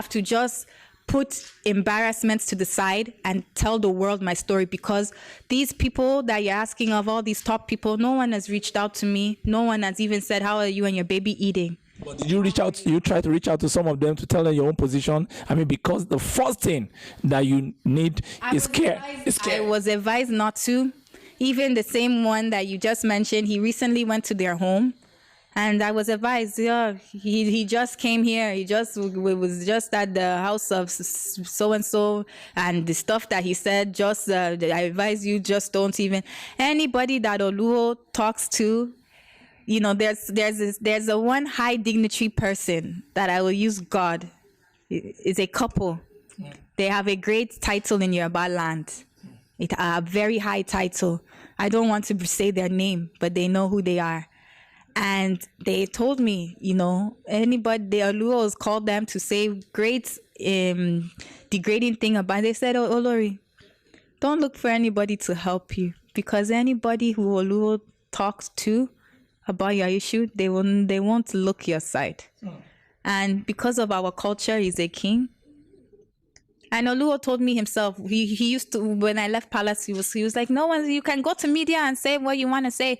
have to just put embarrassments to the side and tell the world my story, because these people that you're asking of, all these top people, no one has reached out to me. No one has even said, how are you and your baby eating? But did you reach out? You try to reach out to some of them to tell them your own position? I mean, because the first thing that you need is care. I was advised not to. Even the same one that you just mentioned, he recently went to their home, and I was advised, yeah, he just came here. He was just at the house of so and so, and the stuff that he said, just I advise you, just don't even. Anybody that Oluwo talks to, you know, there's a one high dignitary person that I will use, God. It's a couple. They have a great title in Yorubaland. A very high title. I don't want to say their name, but they know who they are. And they told me, you know, anybody, the Oluwo has called them to say great degrading thing about it. They said, oh, Olori, don't look for anybody to help you, because anybody who Oluwo talks to about your issue, they won't look your side. And because of our culture, he's a king. And Oluwo told me himself, he used to, when I left Palace, he was like, no one, you can go to media and say what you want to say.